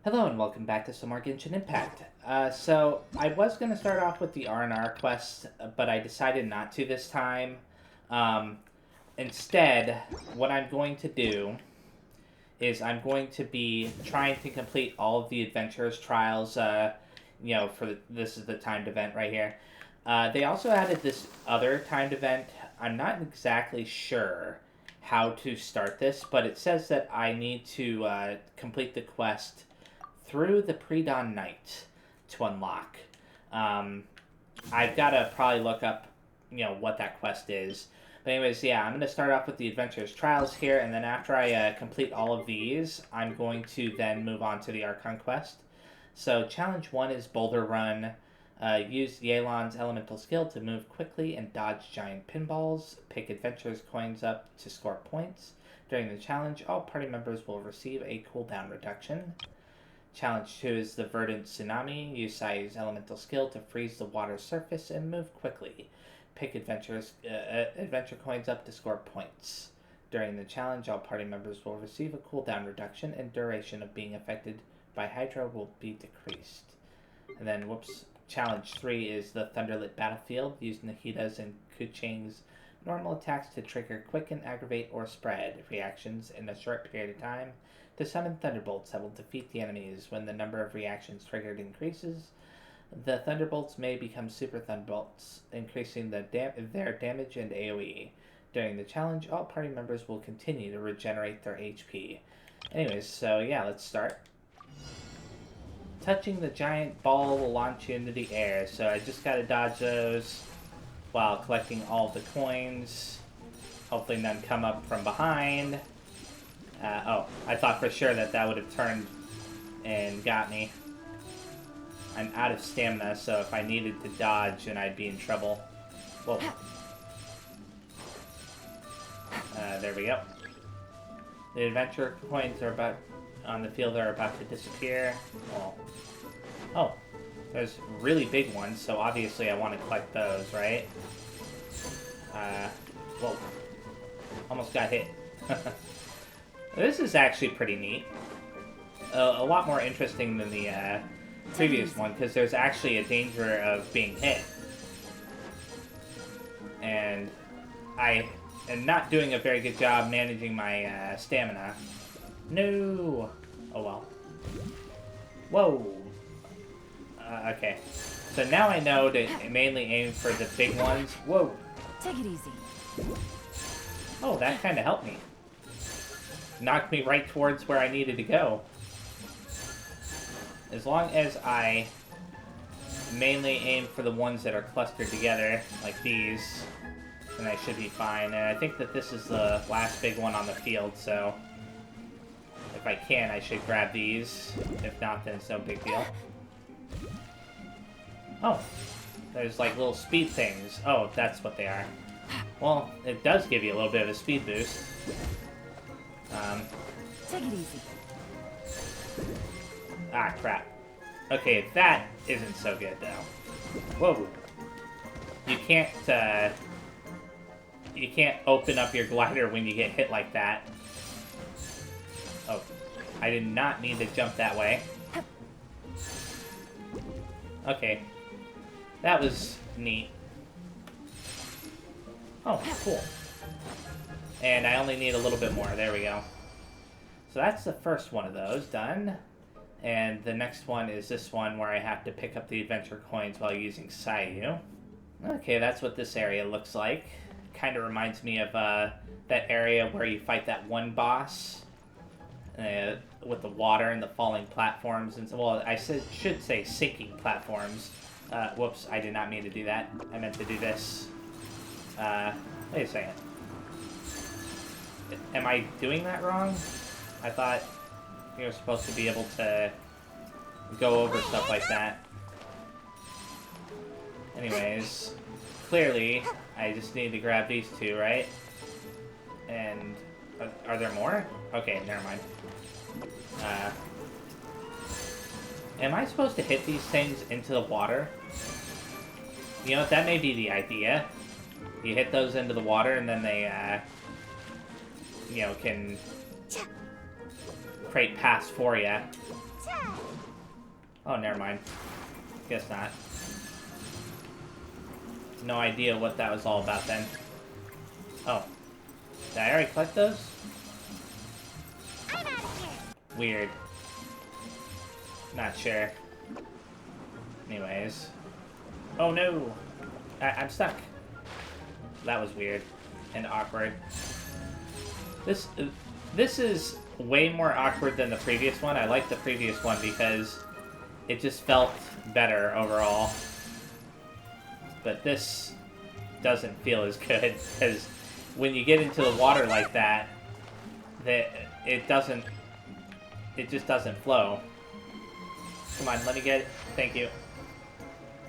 Hello and welcome back to some more Genshin Impact. So I was going to start off with the Aranara quest, but I decided not to this time. Um, Instead, what I'm going to do is I'm going to be trying to complete all of the adventurers trials. This is the timed event right here. They also added this other timed event. I'm not exactly sure how to start this, but it says that I need to complete the quest through the pre-dawn night to unlock. I've got to probably look up, what that quest is. But anyways, yeah, I'm going to start off with the Adventurers Trials here, and then after I complete all of these, I'm going to then move on to the Archon quest. So Challenge 1 is Boulder Run. Use Yelan's elemental skill to move quickly and dodge giant pinballs. Pick Adventurers coins up to score points. During the challenge, all party members will receive a cooldown reduction. Challenge 2 is the Verdant Tsunami. Use Sayu's elemental skill to freeze the water surface and move quickly. Pick adventure coins up to score points. During the challenge, all party members will receive a cooldown reduction and duration of being affected by Hydra will be decreased. And then, Challenge 3 is the Thunderlit Battlefield. Use Nahida's and Kuching's normal attacks to trigger quicken, aggravate, or spread reactions in a short period of time to summon thunderbolts that will defeat the enemies. When the number of reactions triggered increases, the thunderbolts may become super thunderbolts, increasing their damage and AoE. During the challenge, all party members will continue to regenerate their HP. Anyways, so yeah, let's start. Touching the giant ball will launch you into the air, so I just gotta dodge those while collecting all the coins. Hopefully none come up from behind. I thought for sure that would have turned and got me. I'm out of stamina, so if I needed to dodge, then I'd be in trouble. Whoa. There we go. The adventure coins on the field are about to disappear. Oh, there's really big ones, so obviously I want to collect those, right? Whoa. Almost got hit. This is actually pretty neat. A lot more interesting than the previous one, because there's actually a danger of being hit. And I am not doing a very good job managing my stamina. No! Oh well. Whoa! Okay. So now I know to mainly aim for the big ones. Whoa! Take it easy. Oh, that kind of helped me. Knocked me right towards where I needed to go. As long as I mainly aim for the ones that are clustered together, like these, then I should be fine. And I think that this is the last big one on the field, so if I can, I should grab these. If not, then it's no big deal. Oh, there's like little speed things. Oh, that's what they are. Well, it does give you a little bit of a speed boost. Take it easy. Ah, crap. Okay, that isn't so good, though. Whoa. You can't open up your glider when you get hit like that. Oh, I did not need to jump that way. Okay. That was neat. Oh, cool. And I only need a little bit more. There we go. So that's the first one of those done. And the next one is this one where I have to pick up the adventure coins while using Sayu. Okay, that's what this area looks like. Kind of reminds me of that area where you fight that one boss with the water and the falling platforms. And so, well, I should say sinking platforms. Whoops, I did not mean to do that. I meant to do this. Wait a second. Am I doing that wrong? I thought you were supposed to be able to go over stuff like that. Anyways, clearly, I just need to grab these two, right? And are there more? Okay, never mind. Am I supposed to hit these things into the water? You know, that may be the idea. You hit those into the water and then they, can create paths for you. Oh, never mind. Guess not. No idea what that was all about then. Oh. Did I already collect those? I'm out of here. Weird. Not sure. Anyways. Oh no! I'm stuck. That was weird. And awkward. This is way more awkward than the previous one. I like the previous one because it just felt better overall. But this doesn't feel as good because when you get into the water like that, it just doesn't flow. Come on, let me get it. Thank you.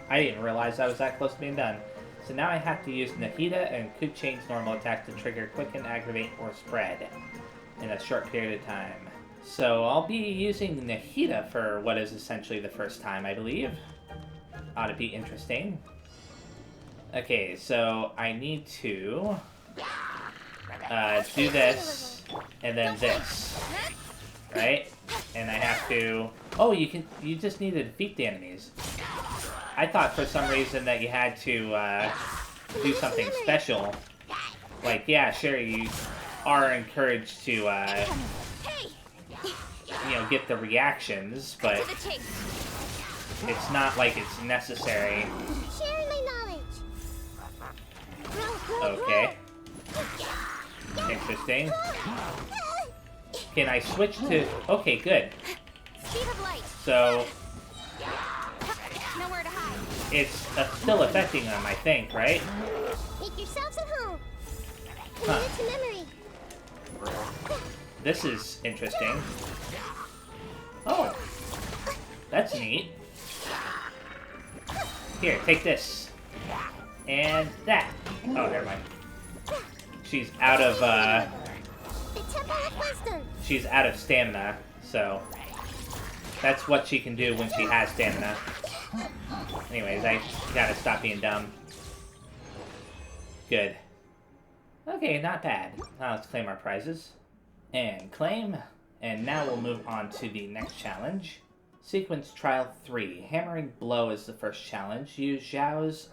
I didn't realize I was that close to being done. So now I have to use Nahida and could change normal attack to trigger quicken, aggravate, or spread in a short period of time. So I'll be using Nahida for what is essentially the first time, I believe. Ought to be interesting. Okay, so I need to do this and then this, right? And I have to. Oh, you just need to defeat the enemies. I thought for some reason that you had to do something special. Like, yeah, sure, you are encouraged to, you know, get the reactions, but it's not like it's necessary. Sharing my knowledge. Okay. Interesting. Can I switch to... Okay, good. Speed of light. So... Nowhere to hide. It's still affecting them, I think, right? Make yourselves at home. Huh. Commit to memory. This is interesting. Oh. That's neat. Here, take this. And that. Oh, never mind. She's out of, The Temple of Wisdom. she's out of stamina, so... That's what she can do when she has stamina. Anyways, I gotta stop being dumb. Good. Okay, not bad. Now let's claim our prizes. And claim. And now we'll move on to the next challenge. Sequence Trial 3. Hammering Blow is the first challenge. Use Zhao's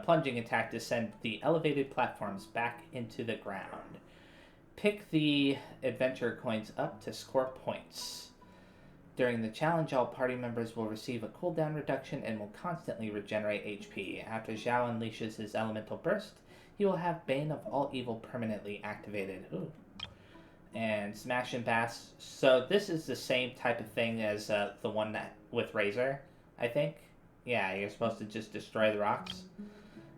plunging attack to send the elevated platforms back into the ground. Pick the adventure coins up to score points. During the challenge, all party members will receive a cooldown reduction and will constantly regenerate HP. After Zhao unleashes his elemental burst, he will have Bane of All Evil permanently activated. Ooh. And Smash and Bash. So this is the same type of thing as the one that with Razor, I think. Yeah, you're supposed to just destroy the rocks.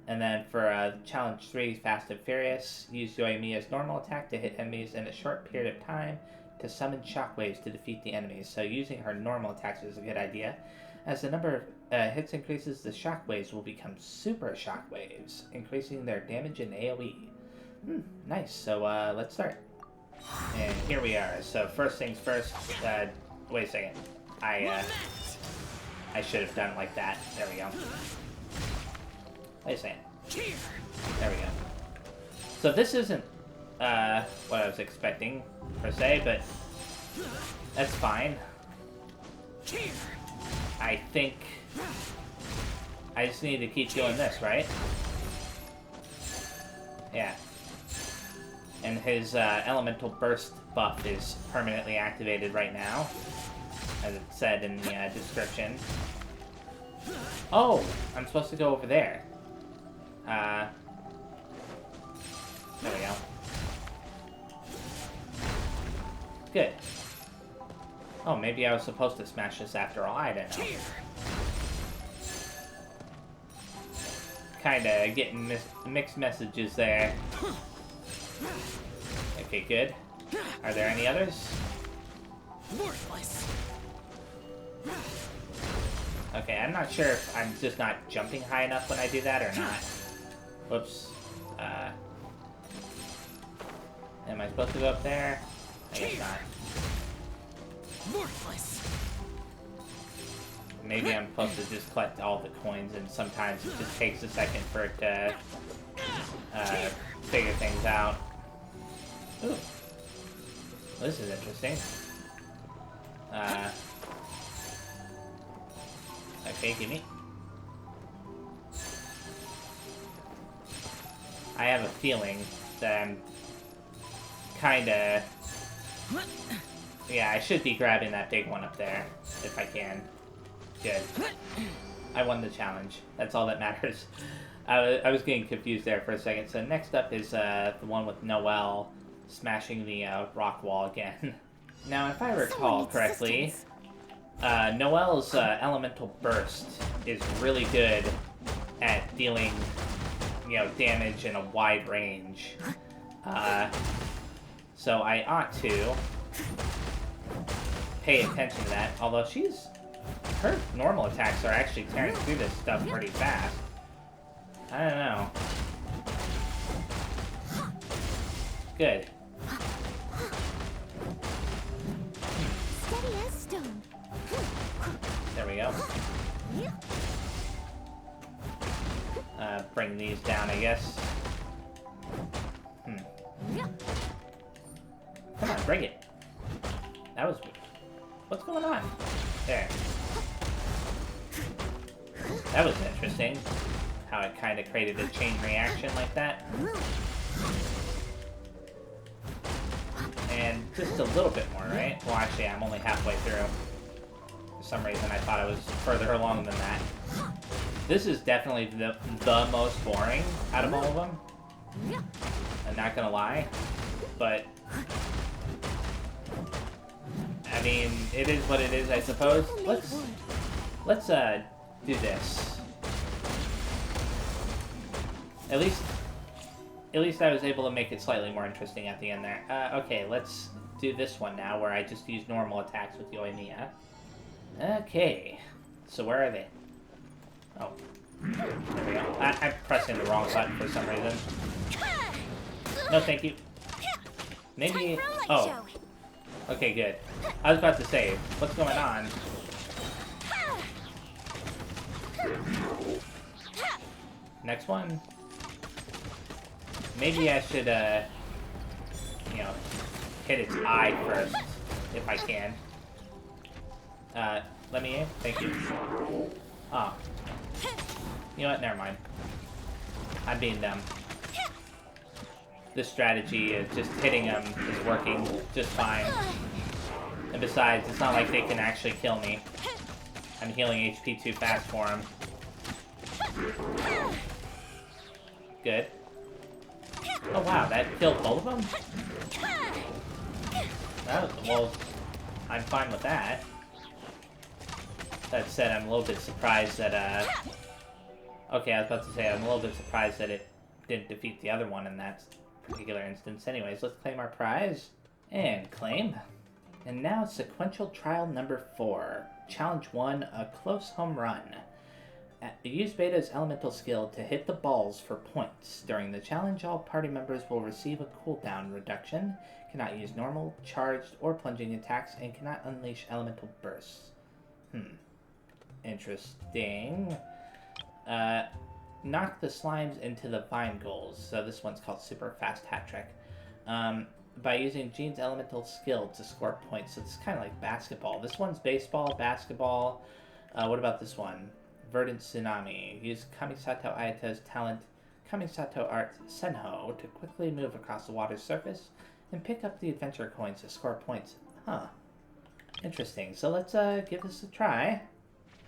And then for Challenge 3, Fast and Furious, use Yoimiya's normal attack to hit enemies in a short period of time to summon shockwaves to defeat the enemies. So using her normal attacks is a good idea. As the number of hits increases, the shockwaves will become super shockwaves, increasing their damage and AoE. Nice. So let's start. And here we are. So first things first. Wait a second. I should have done it like that. There we go. Wait a second. There we go. So this isn't what I was expecting per se, but that's fine. I think I just need to keep doing this, right? Yeah. And his elemental burst buff is permanently activated right now, as it said in the description. Oh, I'm supposed to go over there. There we go. Good. Oh, maybe I was supposed to smash this after all. I don't know. Kinda getting mixed messages there. Okay, good. Are there any others? Okay, I'm not sure if I'm just not jumping high enough when I do that or not. Whoops. Am I supposed to go up there? I guess not. Maybe I'm supposed to just collect all the coins, and sometimes it just takes a second for it to figure things out. Ooh. This is interesting. Okay, gimme. I have a feeling that I'm kinda... Yeah, I should be grabbing that big one up there, if I can. Good. I won the challenge. That's all that matters. I was getting confused there for a second. So next up is the one with Noelle smashing the rock wall again. Now, if I recall correctly, Noelle's elemental burst is really good at dealing, you know, damage in a wide range. So I ought to pay attention to that. Although her normal attacks are actually tearing through this stuff pretty fast. I don't know. Good. Steady as stone. There we go. Bring these down, I guess. Come on, bring it. That was... What's going on? There. That was interesting. How it kind of created a chain reaction like that. And just a little bit more, right? Well, actually, I'm only halfway through. For some reason, I thought I was further along than that. This is definitely the most boring out of all of them. I'm not gonna lie. But... I mean, it is what it is, I suppose. Let's do this. At least I was able to make it slightly more interesting at the end there. Okay, let's do this one now, where I just use normal attacks with Yoimiya. Okay, so where are they? Oh, there we go. I'm pressing the wrong button for some reason. No, thank you. Maybe... Oh. Okay, good. I was about to say, what's going on? Next one? Maybe I should, you know, hit its eye first, if I can. Let me in? Thank you. Oh. You know what? Never mind. I'm being dumb. This strategy of just hitting them is working just fine. And besides, it's not like they can actually kill me. I'm healing HP too fast for them. Good. Oh wow, that killed both of them? Well, I'm fine with that. That said, I'm a little bit surprised that, okay, I was about to say, I'm a little bit surprised that it didn't defeat the other one in that particular instance. Anyways, let's claim our prize. And claim. And now sequential trial number 4. Challenge 1, a close home run. Use Beta's elemental skill to hit the balls for points. During the challenge, all party members will receive a cooldown reduction, cannot use normal, charged, or plunging attacks, and cannot unleash elemental bursts. Interesting. Knock the slimes into the vine goals. So this one's called Super Fast Hat Trick. By using Jean's elemental skill to score points. So it's kind of like basketball. This one's baseball, basketball. What about this one? Verdant Tsunami. Use Kamisato Ayata's talent, Kamisato Art Senho, to quickly move across the water's surface and pick up the adventure coins to score points. Huh. Interesting. So let's give this a try.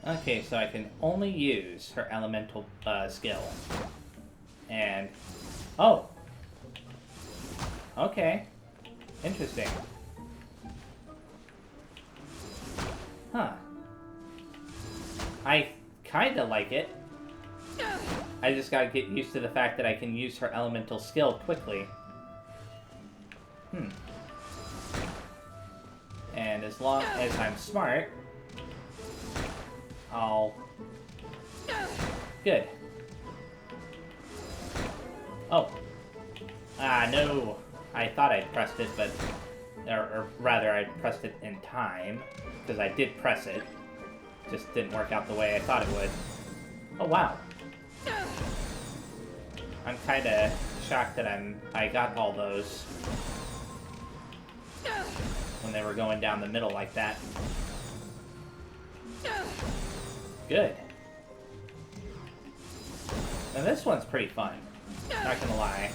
Okay, so I can only use her elemental skill. And... Oh! Okay. Interesting. Huh. I kinda like it. I just gotta get used to the fact that I can use her elemental skill quickly. And as long as I'm smart, I'll... Good. Oh. Ah, no. I thought I pressed it, but... Or rather, I pressed it in time. Because I did press it. Just didn't work out the way I thought it would. Oh, wow. I'm kinda shocked that I got all those when they were going down the middle like that. Good. And this one's pretty fun. Not gonna lie.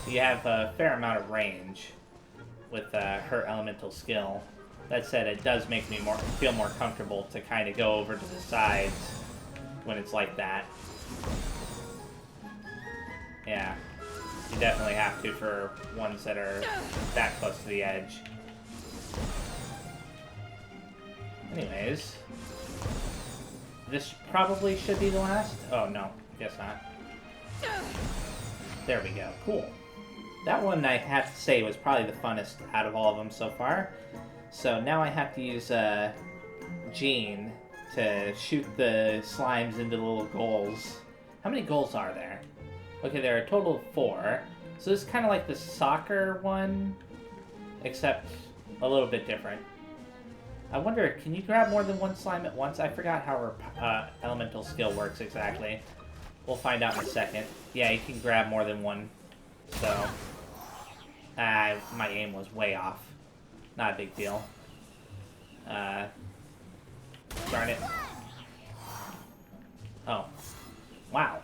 You have a fair amount of range with her elemental skill. That said, it does make me feel more comfortable to kind of go over to the sides when it's like that. Yeah, you definitely have to for ones that are that close to the edge. Anyways, this probably should be the last. Oh no, guess not. There we go. Cool. That one, I have to say, was probably the funnest out of all of them so far. So now I have to use Jean to shoot the slimes into the little goals. How many goals are there? Okay, there are a total of 4. So this is kind of like the soccer one, except a little bit different. I wonder, can you grab more than one slime at once? I forgot how her elemental skill works exactly. We'll find out in a second. Yeah, you can grab more than one. So, my aim was way off. Not a big deal. Darn it. Oh. Wow.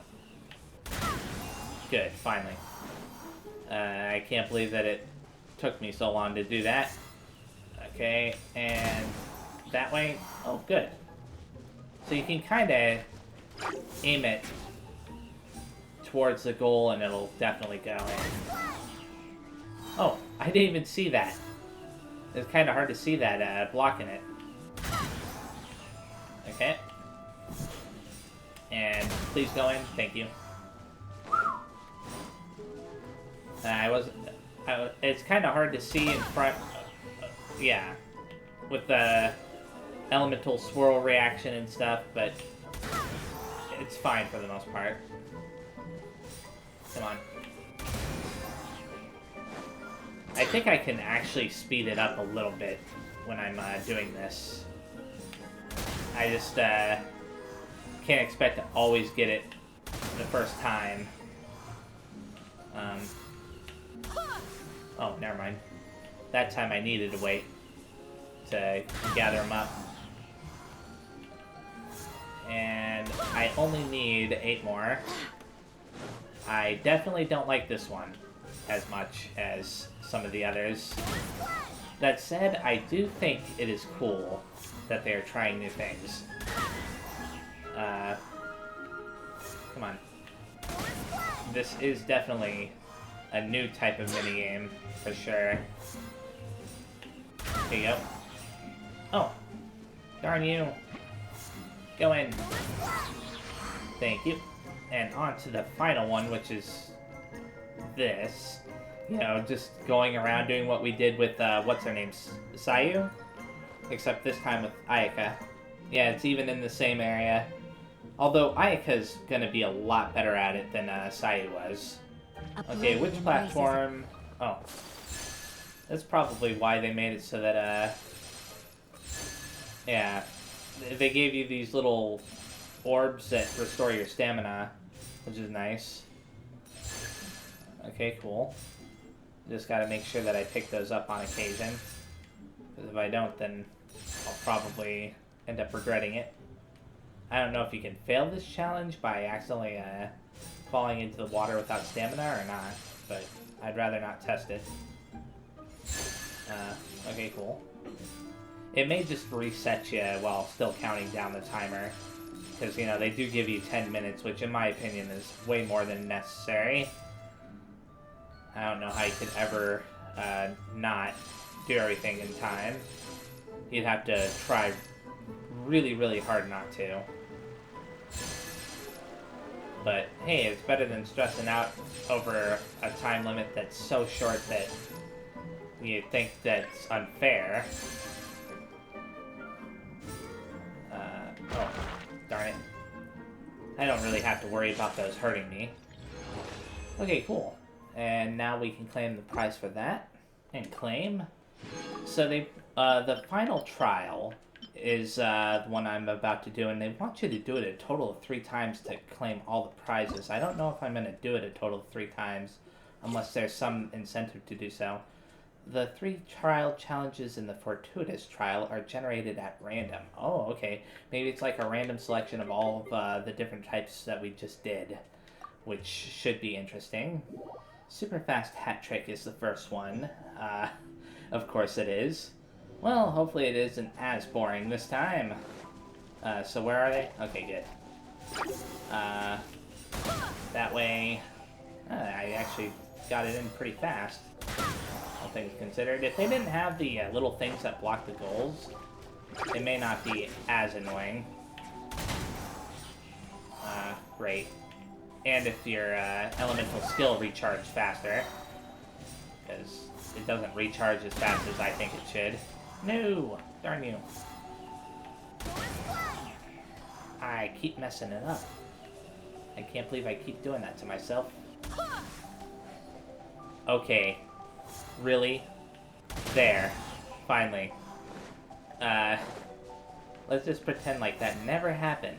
Good, finally. I can't believe that it took me so long to do that. Okay, and that way. Oh, good. So you can kind of aim it towards the goal and it'll definitely go in. Oh, I didn't even see that. It's kind of hard to see that blocking it. Okay. And please go in. Thank you. It's kind of hard to see in front. Yeah. With the elemental swirl reaction and stuff, but it's fine for the most part. Come on. I think I can actually speed it up a little bit when I'm doing this. I just can't expect to always get it the first time. Oh, never mind. That time I needed to wait to gather them up. And I only need 8 more. I definitely don't like this one as much as some of the others. That said, I do think it is cool that they are trying new things. Come on. This is definitely a new type of minigame, for sure. Here you go. Oh. Darn you. Go in. Thank you. And on to the final one, which is this. You know, just going around doing what we did with, what's her name? Sayu? Except this time with Ayaka. Yeah, it's even in the same area. Although Ayaka's gonna be a lot better at it than Sayu was. Okay, which platform? Oh. That's probably why they made it so that, yeah. They gave you these little orbs that restore your stamina, which is nice. Okay, cool. Just gotta make sure that I pick those up on occasion. Because if I don't, then I'll probably end up regretting it. I don't know if you can fail this challenge by accidentally falling into the water without stamina or not, but I'd rather not test it. Okay, cool. It may just reset you while still counting down the timer. Because, you know, they do give you 10 minutes, which in my opinion is way more than necessary. I don't know how you could ever not do everything in time. You'd have to try really, really hard not to. But, hey, it's better than stressing out over a time limit that's so short that you think that's unfair. Oh, darn it. I don't really have to worry about those hurting me. Okay, cool. And now we can claim the prize for that. And claim. So they, the final trial is the one I'm about to do, and they want you to do it a total of 3 times to claim all the prizes. I don't know if I'm going to do it a total of 3 times, unless there's some incentive to do so. The 3 trial challenges in the fortuitous trial are generated at random. Oh, okay. Maybe it's like a random selection of all of the different types that we just did, which should be interesting. Super fast hat trick is the first one. Of course it is. Well, hopefully it isn't as boring this time. So where are they? Okay, good. That way... I actually got it in pretty fast. All things considered. If they didn't have the little things that block the goals, it may not be as annoying. Great. And if your elemental skill recharged faster, because it doesn't recharge as fast as I think it should. No! Darn you. I keep messing it up. I can't believe I keep doing that to myself. Okay. Really? There. Finally. Let's just pretend like that never happened.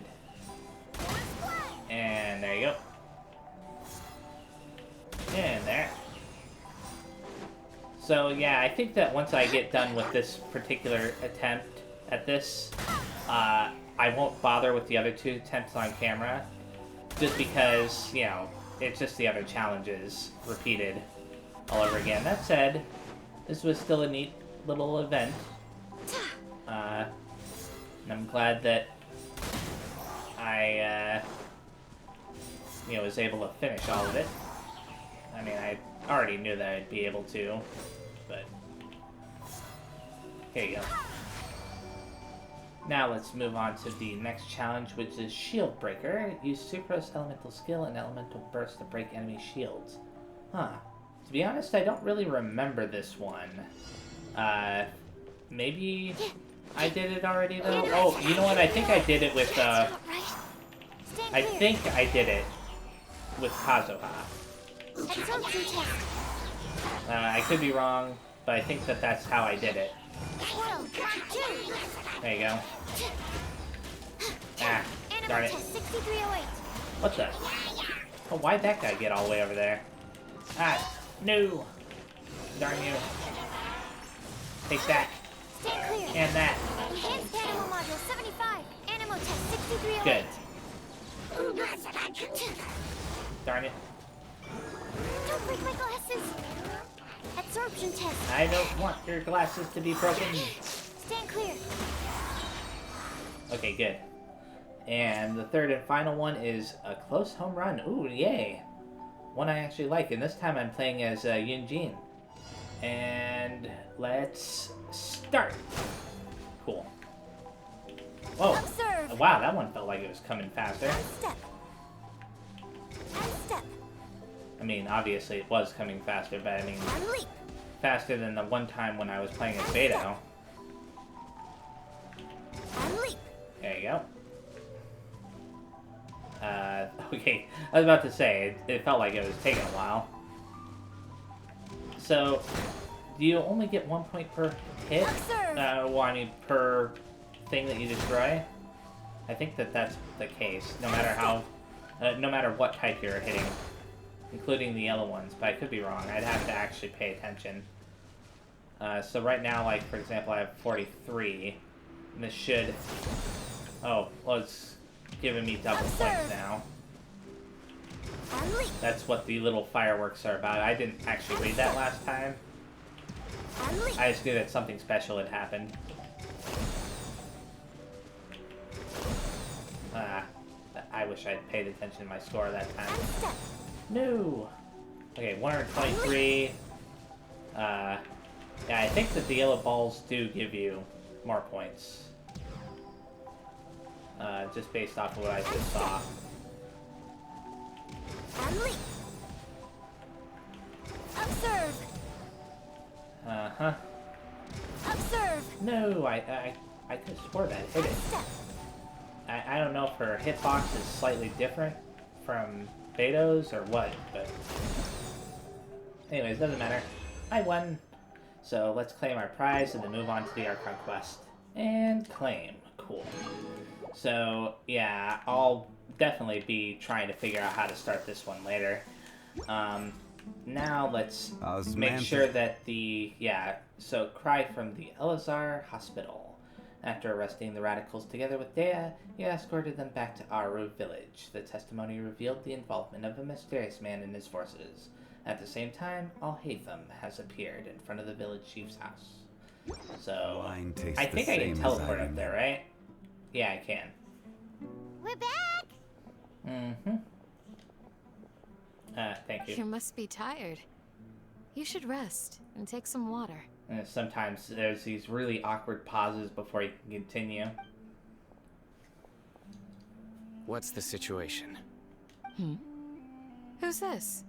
And there you go. And there. So yeah, I think that once I get done with this particular attempt at this, I won't bother with the other 2 attempts on camera. Just because, you know, it's just the other challenges repeated all over again. That said, this was still a neat little event. And I'm glad that I, you know, was able to finish all of it. I mean, I already knew that I'd be able to, but here you go. Now let's move on to the next challenge, which is Shield Breaker. Use Sucrose Elemental Skill and Elemental Burst to break enemy shields. Huh. To be honest, I don't really remember this one. Maybe I did it already, though? Oh, you know what? I think I did it with, I think I did it with Kazuha. I could be wrong, but I think that that's how I did it. There you go. Ah, darn it. What the? Oh, why'd that guy get all the way over there? Ah, no! Darn you. Take that. And that. Enhanced Animal Module 75. Animal Test 6308. Good. Darn it. Don't break my glasses. Absorption test. I don't want your glasses to be broken. Stand clear. Okay, good. And the third and final one is a close home run. Ooh, yay. One I actually like, and this time I'm playing as Yunjin. And let's start. Cool. Whoa. Observe. Wow, that one felt like it was coming faster. And step. And step. I mean, obviously it was coming faster, but I mean, And leap. faster than the one time when I was playing as Beto. And leap. There you go. Okay, I was about to say, it felt like it was taking a while. So, do you only get 1 point per hit? Well, I mean, per thing that you destroy? I think that that's the case, no matter how, no matter what type you're hitting, including the yellow ones, but I could be wrong. I'd have to actually pay attention. So right now, like, for example, I have 43, and this should... Oh, well, it's giving me double points now. That's what the little fireworks are about. I didn't actually read that last time. I just knew that something special had happened. I wish I'd paid attention to my score that time. No! Okay, 123. Yeah, I think that the yellow balls do give you more points. Just based off of what I just saw. Observe. Uh-huh. Observe. No, I could have swore that hit it. I don't know if her hitbox is slightly different from Beto's or what, but... Anyways, doesn't matter. I won. So let's claim our prize and then move on to the Archon quest. And claim. Cool. So, yeah, I'll definitely be trying to figure out how to start this one later. now let's Osmantha. make sure that so Cry from the Elazar Hospital. After arresting the radicals together with Dea, he escorted them back to Aru village. The testimony revealed the involvement of a mysterious man in his forces. At the same time, Al-Haytham has appeared in front of the village chief's house. So, Wine tastes I think the I can same as teleport I up there, right? Yeah, I can. We're back! Mm-hmm. Thank you. You must be tired. You should rest and take some water. Sometimes there's these really awkward pauses before you can continue. What's the situation? Who's this?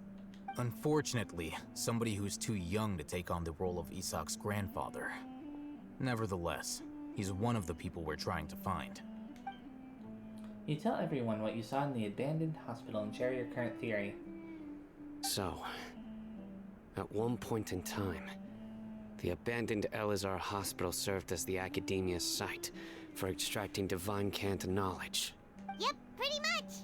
Unfortunately, somebody who's too young to take on the role of Isak's grandfather. Nevertheless, he's one of the people we're trying to find. You tell everyone what you saw in the abandoned hospital and share your current theory. So, at one point in time, the abandoned Elazar hospital served as the academia's site for extracting divine cant knowledge. Yep, pretty much.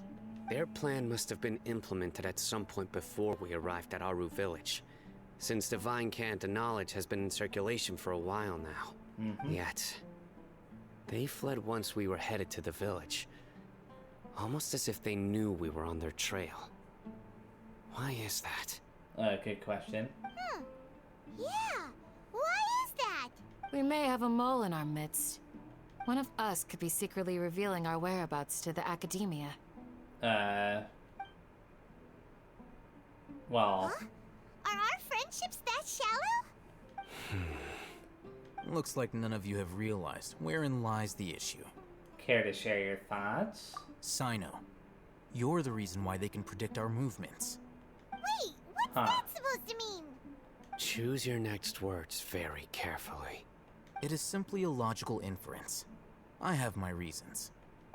Their plan must have been implemented at some point before we arrived at Aru village, since divine cant knowledge has been in circulation for a while now. Yet, they fled once we were headed to the village, almost as if they knew we were on their trail. Why is that? Good question. Yeah, why is that? We may have a mole in our midst. One of us could be secretly revealing our whereabouts to the academia. Well... Huh? Are our friendships that shallow? Looks like none of you have realized wherein lies the issue. Care to share your thoughts? Sino, you're the reason why they can predict our movements. Wait, what's that supposed to mean? Choose your next words very carefully. It is simply a logical inference. I have my reasons.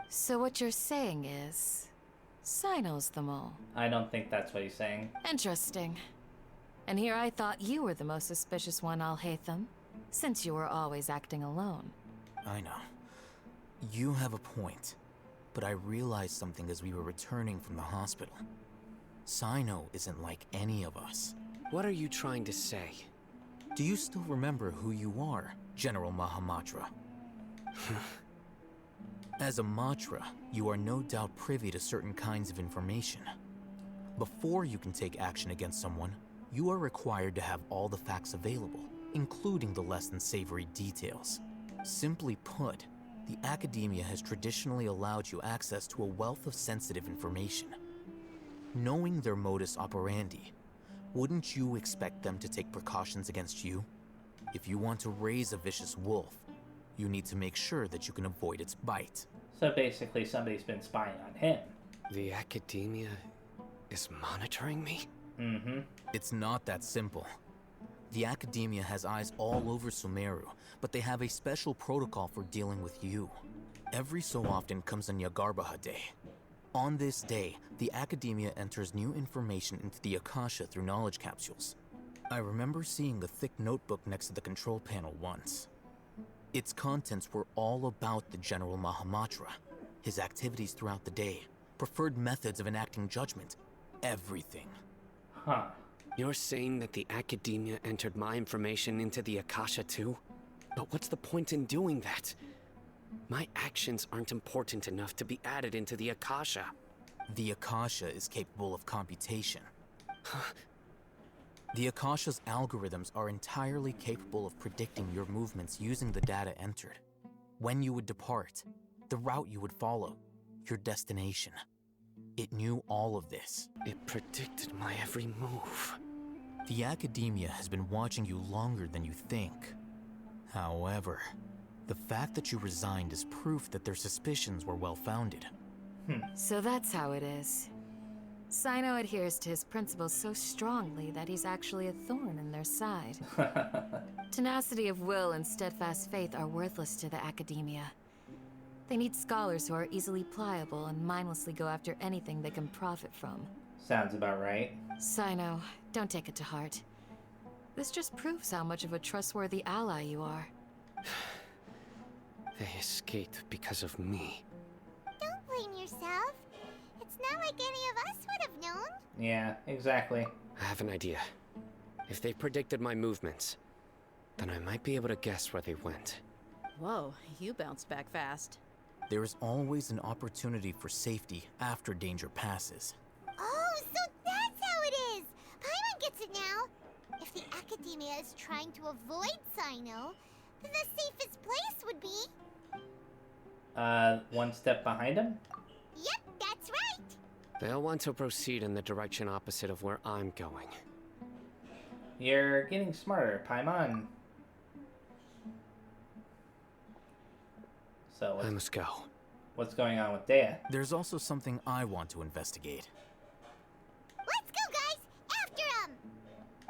So what you're saying is... Sino's the mole. I don't think that's what he's saying. Interesting. And here I thought you were the most suspicious one, Al-Haytham, since you were always acting alone. I know. You have a point. But I realized something as we were returning from the hospital. Sino isn't like any of us. What are you trying to say? Do you still remember who you are, General Mahamatra? As a Matra, you are no doubt privy to certain kinds of information. Before you can take action against someone, you are required to have all the facts available, including the less than savory details. Simply put, the academia has traditionally allowed you access to a wealth of sensitive information. Knowing their modus operandi, wouldn't you expect them to take precautions against you? If you want to raise a vicious wolf, you need to make sure that you can avoid its bite. So basically somebody's been spying on him. The academia is monitoring me? It's not that simple. The academia has eyes all over Sumeru, but they have a special protocol for dealing with you. Every so often comes a Nyagarbaha day. On this day, the academia enters new information into the Akasha through knowledge capsules. I remember seeing a thick notebook next to the control panel once. Its contents were all about the General Mahamatra, his activities throughout the day, preferred methods of enacting judgment, everything. You're saying that the academia entered my information into the Akasha too? But what's the point in doing that? My actions aren't important enough to be added into the Akasha. The Akasha is capable of computation. The Akasha's algorithms are entirely capable of predicting your movements using the data entered. When you would depart, the route you would follow, your destination. It knew all of this. It predicted my every move. The academia has been watching you longer than you think. However, the fact that you resigned is proof that their suspicions were well-founded. So that's how it is. Sino adheres to his principles so strongly that he's actually a thorn in their side. Tenacity of will and steadfast faith are worthless to the academia. They need scholars who are easily pliable and mindlessly go after anything they can profit from. Sounds about right. Sino, don't take it to heart. This just proves how much of a trustworthy ally you are. They escaped because of me. Don't blame yourself. It's not like any of us would have known. Yeah, exactly. I have an idea. If they predicted my movements, then I might be able to guess where they went. Whoa, you bounced back fast. There is always an opportunity for safety after danger passes. Oh, so that's how it is! Paimon gets it now! If the Academia is trying to avoid Sino, then the safest place would be... One step behind him? Yep, that's right! They'll want to proceed in the direction opposite of where I'm going. You're getting smarter, Paimon. So I must go. what's going on with Dea? There's also something I want to investigate. Let's go, guys! After him!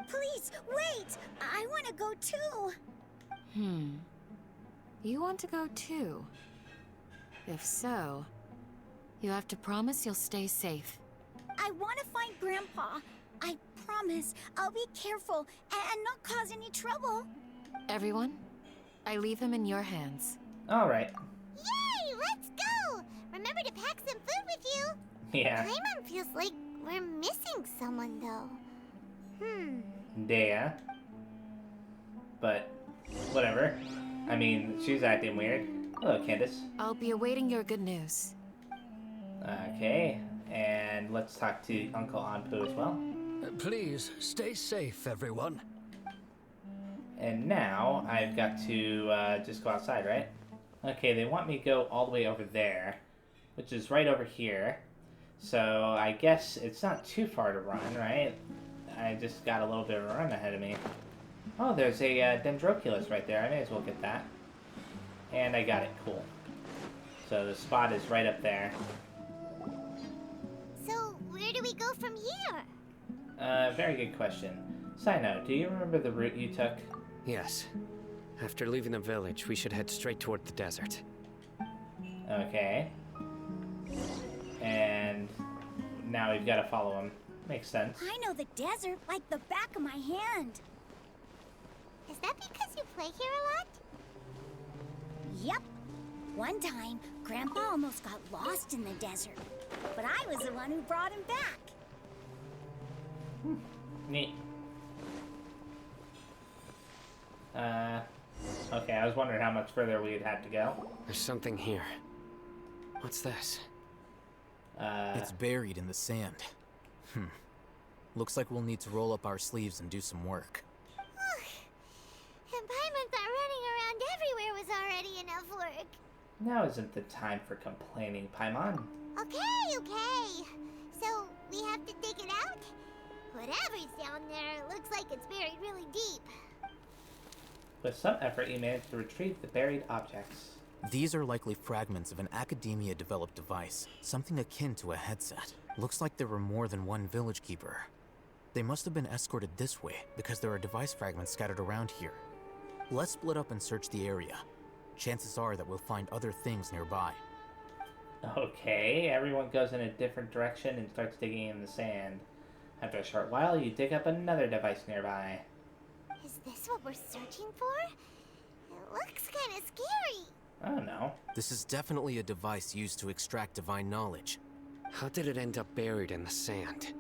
Please, wait! I want to go too! You want to go too? If so, you have to promise you'll stay safe. I want to find Grandpa. I promise I'll be careful and not cause any trouble. Everyone, I leave him in your hands. Alright. Yay! Let's go! Remember to pack some food with you. Yeah. Paimon feels like we're missing someone, though. Dea. But, whatever. I mean, she's acting weird. Hello, Candace. I'll be awaiting your good news. Okay. And let's talk to Uncle Anpu as well. Please, stay safe, everyone. And now, I've got to just go outside, right? Okay, they want me to go all the way over there, which is right over here. So, I guess it's not too far to run, right? I just got a little bit of a run ahead of me. Oh, there's a Dendroculus right there. I may as well get that. And I got it. Cool. So, the spot is right up there. So, where do we go from here? Very good question. Side note, do you remember the route you took? Yes. After leaving the village, we should head straight toward the desert. Okay. And now we've got to follow him. Makes sense. I know the desert like the back of my hand. Is that because you play here a lot? Yep. One time, Grandpa almost got lost in the desert, but I was the one who brought him back. Neat. Okay, I was wondering how much further we'd have to go. There's something here. What's this? It's buried in the sand. Looks like we'll need to roll up our sleeves and do some work. And Paimon thought running around everywhere was already enough work. Now isn't the time for complaining, Paimon. Okay. So, we have to dig it out? Whatever's down there, it looks like it's buried really deep. With some effort, you managed to retrieve the buried objects. These are likely fragments of an Academia-developed device, something akin to a headset. Looks like there were more than one village keeper. They must have been escorted this way, because there are device fragments scattered around here. Let's split up and search the area. Chances are that we'll find other things nearby. Okay, everyone goes in a different direction and starts digging in the sand. After a short while, you dig up another device nearby. Is this what we're searching for? It looks kind of scary. I don't know. This is definitely a device used to extract divine knowledge. How did it end up buried in the sand?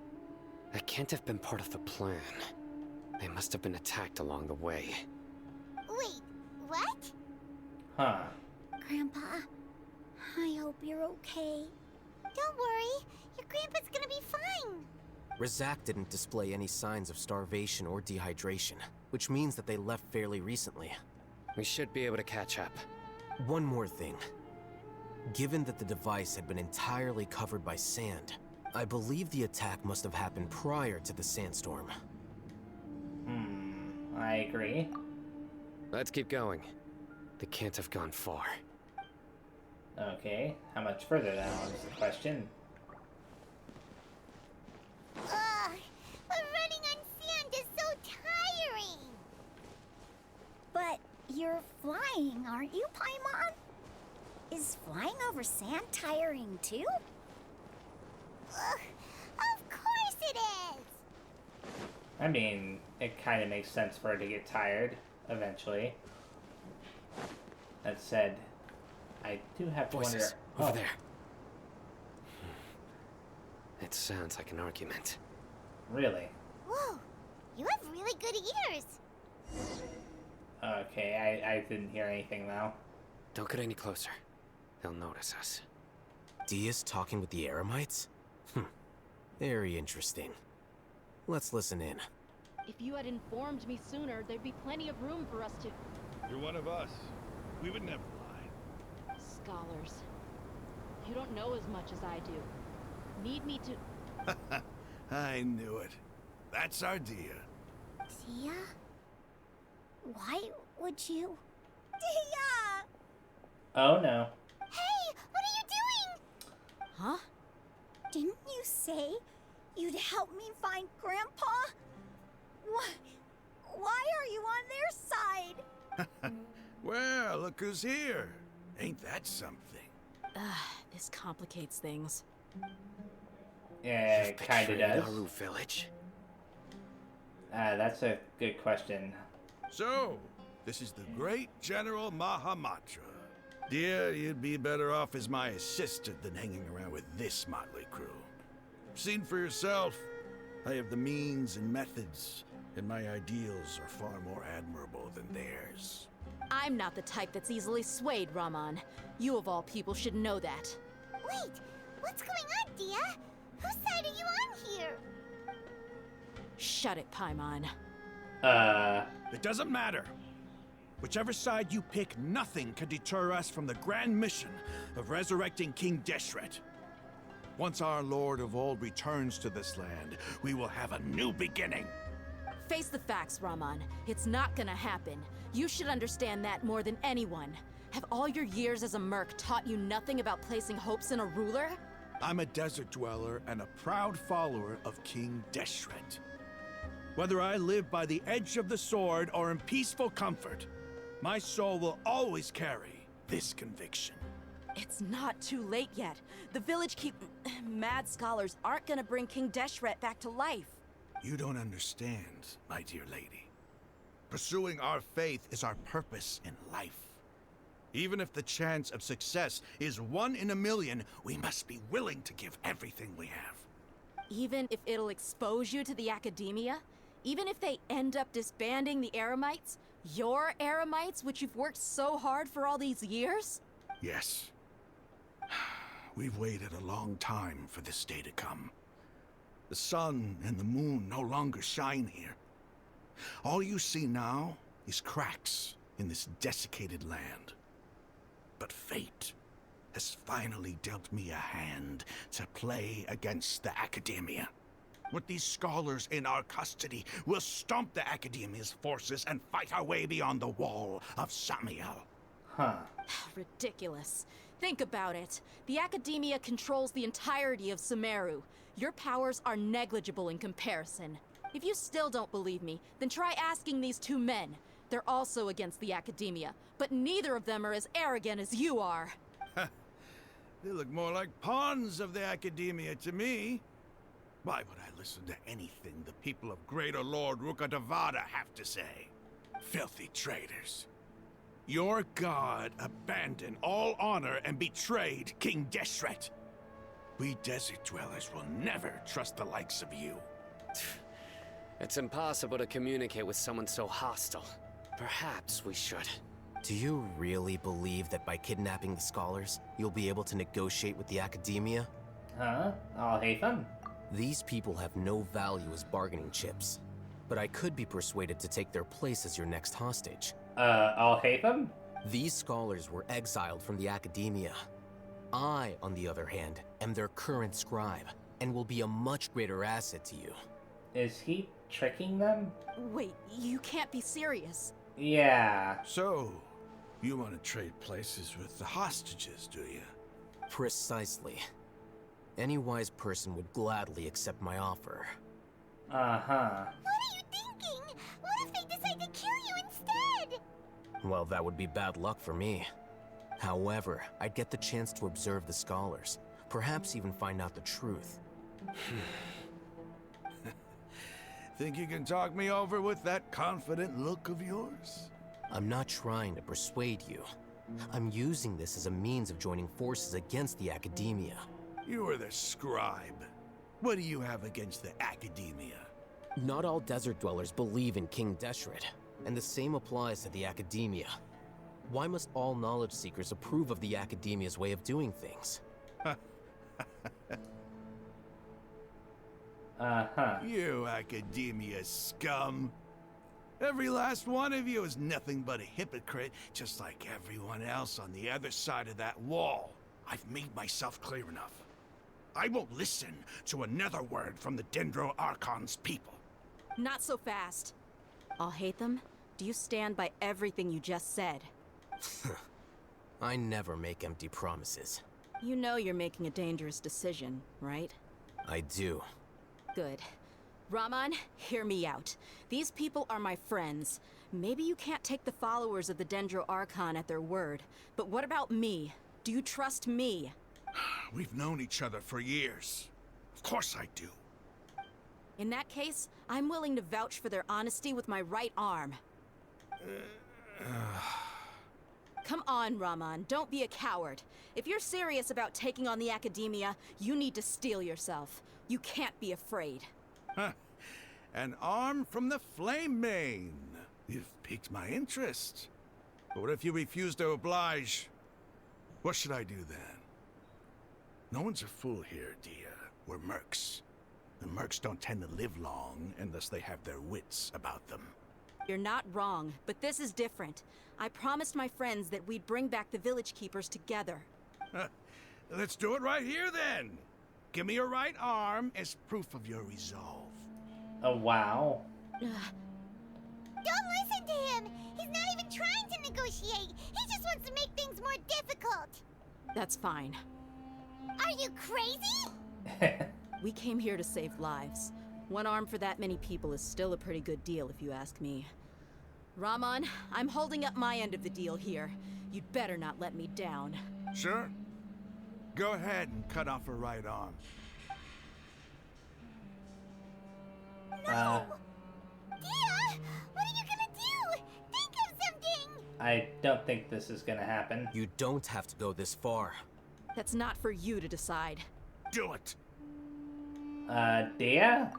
That can't have been part of the plan. They must have been attacked along the way. Wait, what? Huh. Grandpa, I hope you're okay. Don't worry, your grandpa's gonna be fine. Razak didn't display any signs of starvation or dehydration, which means that they left fairly recently. We should be able to catch up. One more thing. Given that the device had been entirely covered by sand, I believe the attack must have happened prior to the sandstorm. I agree. Let's keep going. They can't have gone far. Okay, how much further now is the question. Ugh, but running on sand is so tiring. But you're flying, aren't you, Paimon? Is flying over sand tiring too? Ugh, of course it is! I mean, it kind of makes sense for her to get tired, eventually. That said, I do have to Voices, wonder... over there. It sounds like an argument. Really? Whoa, you have really good ears. Okay, I didn't hear anything though. Don't get any closer. They'll notice us. Dia's talking with the Eremites? Very interesting. Let's listen in. If you had informed me sooner, there'd be plenty of room for us to... You're one of us. We would never lie. Scholars. You don't know as much as I do. Need me to... I knew it. That's our Dia. Dia? Why would you? Dia! Oh no. Hey, what are you doing? Huh? Didn't you say you'd help me find Grandpa? Why are you on their side? Well, look who's here. Ain't that something? This complicates things. Yeah, it kinda Betrayed does. Aru Village? That's a good question. So, this is the great General Mahamatra. Dear, you'd be better off as my assistant than hanging around with this motley crew. Seen for yourself, I have the means and methods, and my ideals are far more admirable than theirs. I'm not the type that's easily swayed, Raman. You of all people should know that. Wait, what's going on, Dia? Whose side are you on here? Shut it, Paimon. It doesn't matter. Whichever side you pick, nothing can deter us from the grand mission of resurrecting King Deshret. Once our Lord of Old returns to this land, we will have a new beginning. Face the facts, Raman. It's not gonna happen. You should understand that more than anyone. Have all your years as a merc taught you nothing about placing hopes in a ruler? I'm a desert dweller and a proud follower of King Deshret. Whether I live by the edge of the sword or in peaceful comfort, my soul will always carry this conviction. It's not too late yet. The village mad scholars aren't gonna bring King Deshret back to life. You don't understand, my dear lady. Pursuing our faith is our purpose in life. Even if the chance of success is 1 in a million, we must be willing to give everything we have. Even if it'll expose you to the academia? Even if they end up disbanding the Eremites? Your Eremites, which you've worked so hard for all these years? Yes. We've waited a long time for this day to come. The sun and the moon no longer shine here. All you see now is cracks in this desiccated land. But fate has finally dealt me a hand to play against the Academia. With these scholars in our custody, we'll stomp the Academia's forces and fight our way beyond the wall of Samiel. Huh. Ridiculous. Think about it. The Academia controls the entirety of Sumeru. Your powers are negligible in comparison. If you still don't believe me, then try asking these 2 men. They're also against the Academia, but neither of them are as arrogant as you are. They look more like pawns of the Academia to me. Why would I listen to anything the people of Greater Lord Rukkhadevada have to say? Filthy traitors. Your god abandoned all honor and betrayed King Deshret. We desert dwellers will never trust the likes of you. It's impossible to communicate with someone so hostile. Perhaps we should. Do you really believe that by kidnapping the scholars, you'll be able to negotiate with the Academia? Huh? I'll hate them. These people have no value as bargaining chips. But I could be persuaded to take their place as your next hostage. I'll hate them? These scholars were exiled from the Academia. I, on the other hand, am their current scribe, and will be a much greater asset to you. Is he tricking them? Wait, you can't be serious. Yeah. So, you want to trade places with the hostages, do you? Precisely. Any wise person would gladly accept my offer. Uh-huh. What are you thinking? What if they decide to kill you instead? Well, that would be bad luck for me. However, I'd get the chance to observe the scholars, perhaps even find out the truth. Think you can talk me over with that confident look of yours? I'm not trying to persuade you. I'm using this as a means of joining forces against the Academia. You are the scribe. What do you have against the Academia? Not all desert dwellers believe in King Deshret, and the same applies to the Academia. Why must all knowledge seekers approve of the Academia's way of doing things? You Academia scum. Every last one of you is nothing but a hypocrite, just like everyone else on the other side of that wall. I've made myself clear enough. I won't listen to another word from the Dendro Archon's people. Not so fast. I'll hate them. Do you stand by everything you just said? I never make empty promises. You know you're making a dangerous decision, right? I do. Good. Raman, hear me out. These people are my friends. Maybe you can't take the followers of the Dendro Archon at their word, but what about me? Do you trust me? We've known each other for years. Of course I do. In that case, I'm willing to vouch for their honesty with my right arm. Come on, Raman, don't be a coward. If you're serious about taking on the Academia, you need to steel yourself. You can't be afraid. Huh. An arm from the Flame Mane. You've piqued my interest. But what if you refuse to oblige? What should I do then? No one's a fool here, Dia. We're mercs. The mercs don't tend to live long unless they have their wits about them. You're not wrong, but this is different. I promised my friends that we'd bring back the village keepers together. Let's do it right here then. Give me your right arm as proof of your resolve. Oh, wow. Don't listen to him! He's not even trying to negotiate! He just wants to make things more difficult! That's fine. Are you crazy? We came here to save lives. One arm for that many people is still a pretty good deal, if you ask me. Raman, I'm holding up my end of the deal here. You'd better not let me down. Sure. Go ahead and cut off her right arm. No! Dia! What are you gonna do? Think of something! I don't think this is gonna happen. You don't have to go this far. That's not for you to decide. Do it! Dia? Dia!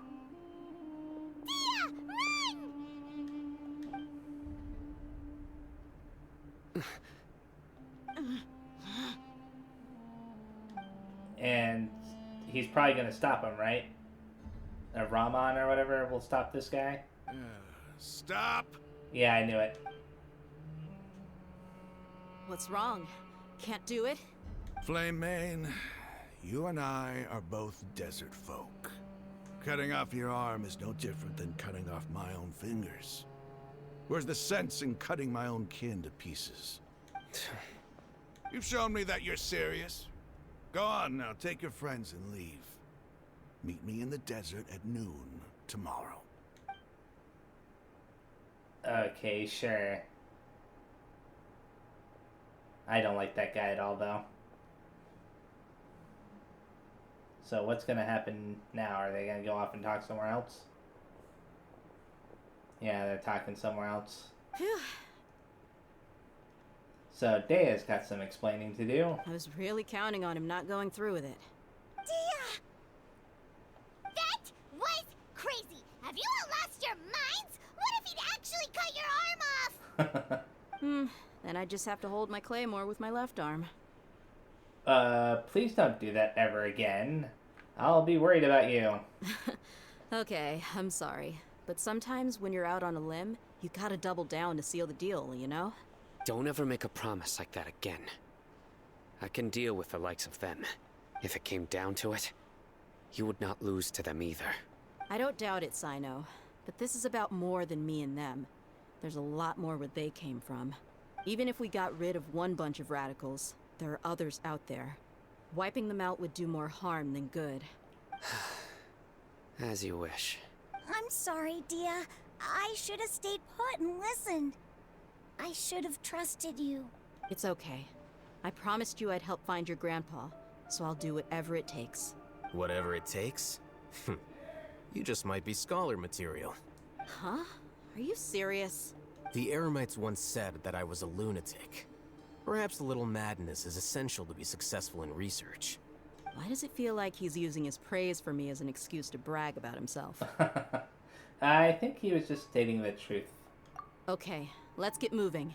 Run! And he's probably gonna stop him, right? Raman or whatever will stop this guy. Stop! Yeah, I knew it. What's wrong? Can't do it? Flame Mane, you and I are both desert folk. Cutting off your arm is no different than cutting off my own fingers. Where's the sense in cutting my own kin to pieces? You've shown me that you're serious. Go on now, take your friends and leave. Meet me in the desert at noon tomorrow. Okay, sure. I don't like that guy at all, though. So what's gonna happen now? Are they gonna go off and talk somewhere else? Yeah, they're talking somewhere else. Phew. So Dea's got some explaining to do. I was really counting on him not going through with it. Dia! That was crazy! Have you all lost your minds? What if he'd actually cut your arm off? Then I just have to hold my claymore with my left arm. Please don't do that ever again. I'll be worried about you. Okay, I'm sorry. But sometimes when you're out on a limb, you gotta double down to seal the deal, you know? Don't ever make a promise like that again. I can deal with the likes of them. If it came down to it, you would not lose to them either. I don't doubt it, Sino. But this is about more than me and them. There's a lot more where they came from. Even if we got rid of one bunch of radicals, there are others out there. Wiping them out would do more harm than good. As you wish. I'm sorry, Dia. I should have stayed put and listened. I should have trusted you. It's okay. I promised you I'd help find your grandpa, so I'll do whatever it takes. Whatever it takes? You just might be scholar material. Huh? Are you serious? The Eremites once said that I was a lunatic. Perhaps a little madness is essential to be successful in research. Why does it feel like he's using his praise for me as an excuse to brag about himself? I think he was just stating the truth. Okay, let's get moving.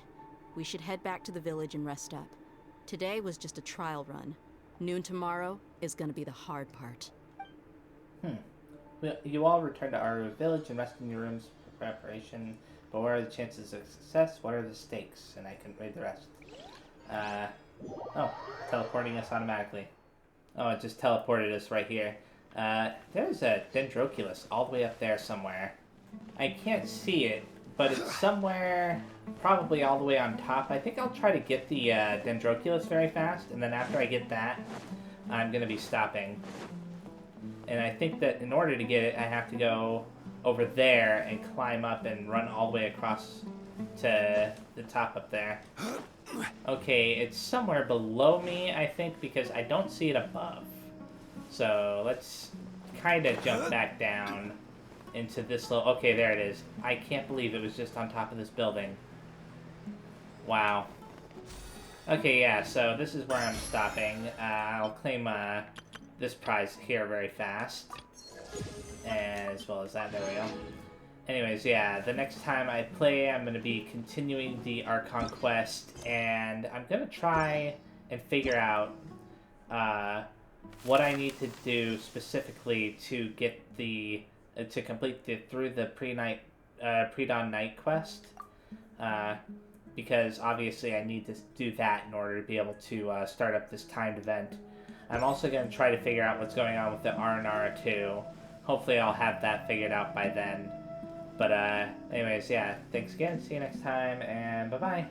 We should head back to the village and rest up. Today was just a trial run. Noon tomorrow is gonna be the hard part. Well, you all return to our village and rest in your rooms for preparation. But what are the chances of success? What are the stakes? And I can read the rest. Oh, teleporting us automatically. Oh, it just teleported us right here. There's a Dendroculus all the way up there somewhere. I can't see it, but it's somewhere probably all the way on top. I think I'll try to get the Dendroculus very fast, and then after I get that, I'm going to be stopping. And I think that in order to get it, I have to go over there and climb up and run all the way across to the top up there. Okay, it's somewhere below me, I think, because I don't see it above. So let's kind of jump back down into this little... Okay, there it is. I can't believe it was just on top of this building. Wow. Okay, yeah, so this is where I'm stopping. I'll claim this prize here very fast. As well as that, there we go. Anyways, yeah, the next time I play, I'm going to be continuing the Archon quest, and I'm going to try and figure out what I need to do specifically to get the to complete the pre-dawn night quest, because obviously I need to do that in order to be able to start up this timed event. I'm also going to try to figure out what's going on with the Aranara too. Hopefully I'll have that figured out by then. But anyways, yeah, thanks again, see you next time, and bye-bye.